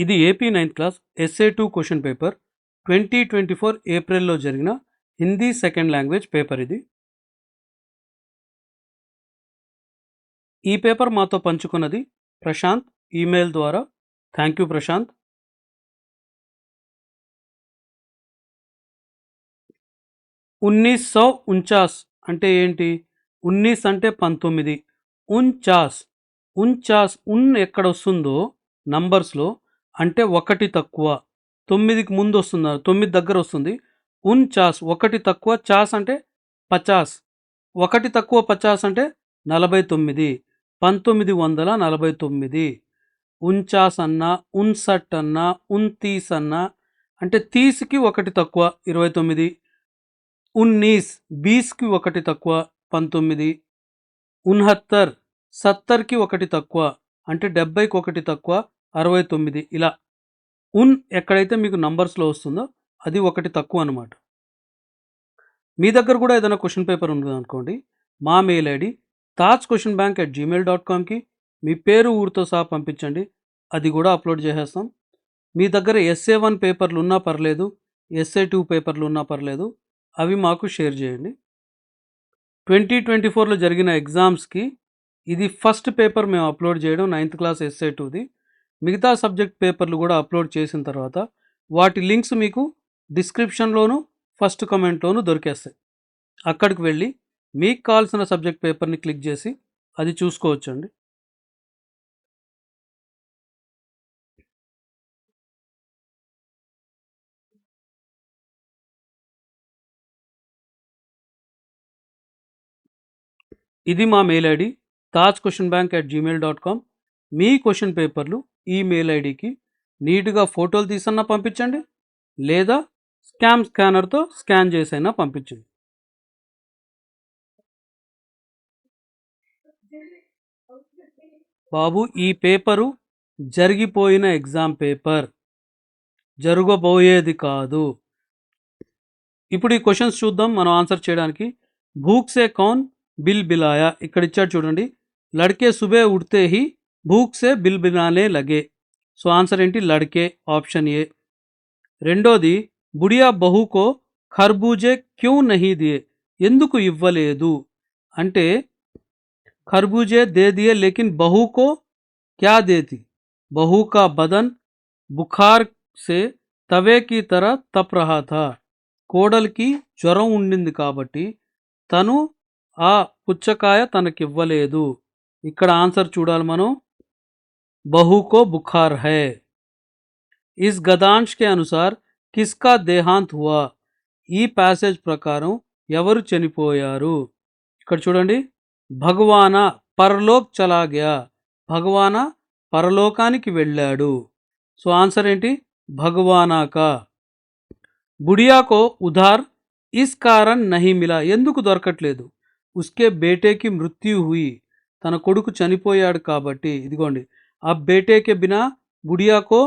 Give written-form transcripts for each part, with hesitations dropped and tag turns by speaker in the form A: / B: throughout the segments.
A: ఇది AP 9th class SA2 question paper 2024 ఏప్రిల్లో జరిగిన హిందీ సెకండ్ లాంగ్వేజ్ పేపర్ ఇది. ఈ పేపర్ మాతో పంచుకున్నది ప్రశాంత్ ఈమెయిల్ ద్వారా. Thank you Prashanth. ఉన్నీస్ ఉంచాస్ అంటే ఏంటి? ఉన్నీస్ అంటే 19, ఉంచాస్ ఎక్కడ వస్తుందో నంబర్స్లో అంటే ఒకటి తక్కువ, 9కి ముందు వస్తుంది, 9 దగ్గర వస్తుంది. చాస్ ఒకటి తక్కువ, చాస్ అంటే 50, ఒకటి తక్కువ 50 అంటే 49, 1949. ఉంచాస్ అన్నా, ఉన్సట్ అన్నా, తీస్ అన్నా అంటే తీస్కి ఒకటి తక్కువ 29, బీస్కి ఒకటి తక్కువ 19, 70కి ఒకటి తక్కువ అంటే 70కి ఒకటి తక్కువ 69. ఇలా ఎక్కడైతే మీకు నంబర్స్లో వస్తుందో అది ఒకటి తక్కువ అనమాట. మీ దగ్గర కూడా ఏదైనా క్వశ్చన్ పేపర్ ఉంది అనుకోండి, మా మెయిల్ ఐడి tajquestionbank@gmail.comకి మీ పేరు ఊరితో సహా పంపించండి, అది కూడా అప్లోడ్ చేసేస్తాం. మీ దగ్గర SA1 పేపర్లు ఉన్నా పర్లేదు, SA2 పేపర్లు ఉన్నా పర్లేదు, అవి మాకు షేర్ చేయండి. 2024లో జరిగిన ఎగ్జామ్స్కి ఇది ఫస్ట్ పేపర్ మేము అప్లోడ్ చేయడం, 9th క్లాస్ SA2ది. మిగతా సబ్జెక్ట్ పేపర్లు కూడా అప్లోడ్ చేసిన తర్వాత వాటి లింక్స్ మీకు డిస్క్రిప్షన్లోను ఫస్ట్ కమెంట్లోను దొరికేస్తాయి. అక్కడికి వెళ్ళి మీకు కావాల్సిన సబ్జెక్ట్ పేపర్ని క్లిక్ చేసి అది చూసుకోవచ్చండి. ఇది మా మెయిల్ ఐడి tajquestionbank@gmail.com. మీ క్వశ్చన్ పేపర్లు ఈ మెయిల్ ఐడికి నీట్గా ఫోటోలు తీసన్నా పంపించండి, లేదా స్కానర్తో స్కాన్ చేసైనా పంపించండి. బాబు, ఈ పేపరు జరిగిపోయిన ఎగ్జామ్ పేపర్, జరగబోయేది కాదు. ఇప్పుడు ఈ క్వశ్చన్స్ చూద్దాం మనం ఆన్సర్ చేయడానికి. భూక్ సే కౌన్ బిల్ బిలాయా, ఇక్కడ ఇచ్చాడు చూడండి. లడ్కే సుబే ఉడ్తే హీ భూక్ సే బిల్ బిలానే లగే. సో ఆన్సర్ ఏంటి? లడ్కే, ఆప్షన్ ఏ. రెండోది, బుడియా బహుకో ఖర్బూజే క్యూ నహీ దియే, ఎందుకు ఇవ్వలేదు అంటే ఖర్బూజే దే దియే లేకిన్ బహుకో క్యా దేతి, బహు కా బదన్ బుఖార్ సే తవే కీ తరహ తప్ రహా థా, కోడలికి జ్వరం ఉండింది కాబట్టి తను ఆ పుచ్చకాయ తనకివ్వలేదు. ఇక్కడ ఆన్సర్ చూడాలి మనం, బహుకో బుఖార్ హై. ఇస్ గదాంశ్ కే అనుసార్ కిస్కా దేహాంత్ హువా, ఈ ప్యాసేజ్ ప్రకారం ఎవరు చనిపోయారు? ఇక్కడ చూడండి, భగవానా పరలోక్ చలా గయా, భగవానా పరలోకానికి వెళ్ళాడు. సో ఆన్సర్ ఏంటి? భగవానాకా. బుడియాకో ఉధార్ ఇస్ కారణ్ నహీ మిలా, ఎందుకు దొరకట్లేదు? ఉస్కే బేటేకి మృత్యు హుయి, తన కొడుకు చనిపోయాడు కాబట్టి. ఇదిగోండి, ఆ బేటేకే బినా బుడియాకో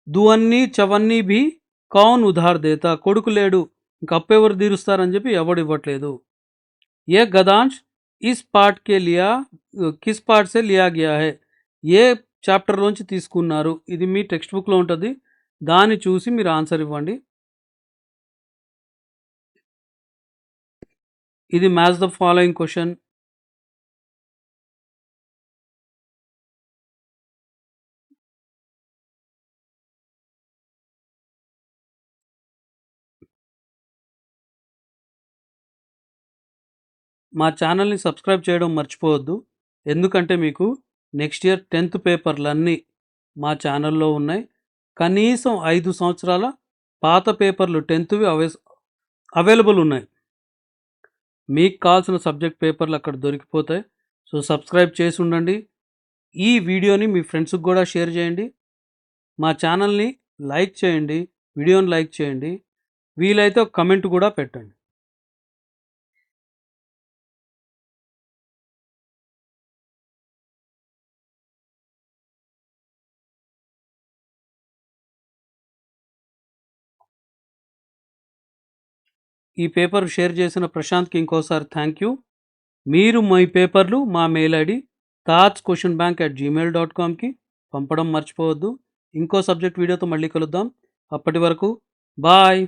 A: దువన్నీ చవన్నీ భీ కౌన్ ఉధార్ దేతా, కొడుకు లేడు ఇంక అప్పెవరు తీరుస్తారని చెప్పి ఎవడు ఇవ్వట్లేదు. ఏ గదాంశ్ ఇస్ పార్ట్ కే లియా కిస్ పార్ట్ సే లియా గయా హై, ఏ చాప్టర్లోంచి తీసుకున్నారు? ఇది మీ టెక్స్ట్ బుక్లో ఉంటుంది, దాన్ని చూసి మీరు ఆన్సర్ ఇవ్వండి. ఇది మ్యాచ్ ద ఫాలోయింగ్ క్వశ్చన్. మా ఛానల్ని సబ్స్క్రైబ్ చేయడం మర్చిపోవద్దు, ఎందుకంటే మీకు నెక్స్ట్ ఇయర్ 10th పేపర్లన్నీ మా ఛానల్లో ఉన్నాయి. కనీసం 5 సంవత్సరాల పాత పేపర్లు 10thవి అవైలబుల్ ఉన్నాయి. మీకు కావాల్సిన సబ్జెక్ట్ పేపర్లు అక్కడ దొరికిపోతాయి. సో సబ్స్క్రైబ్ చేసి ఉండండి. ఈ వీడియోని మీ ఫ్రెండ్స్కి కూడా షేర్ చేయండి. మా ఛానల్ని లైక్ చేయండి, వీడియోని లైక్ చేయండి, వీలైతే ఒక కమెంట్ కూడా పెట్టండి. ఈ పేపర్ షేర్ చేసిన ప్రశాంత్కి ఇంకోసారి థ్యాంక్ యూ. మీరు మీ పేపర్లు మా మెయిల్ ఐడి tajquestionbank@gmail.comకి పంపడం మర్చిపోవద్దు. ఇంకో సబ్జెక్ట్ వీడియోతో మళ్ళీ కలుద్దాం. అప్పటి వరకు బాయ్.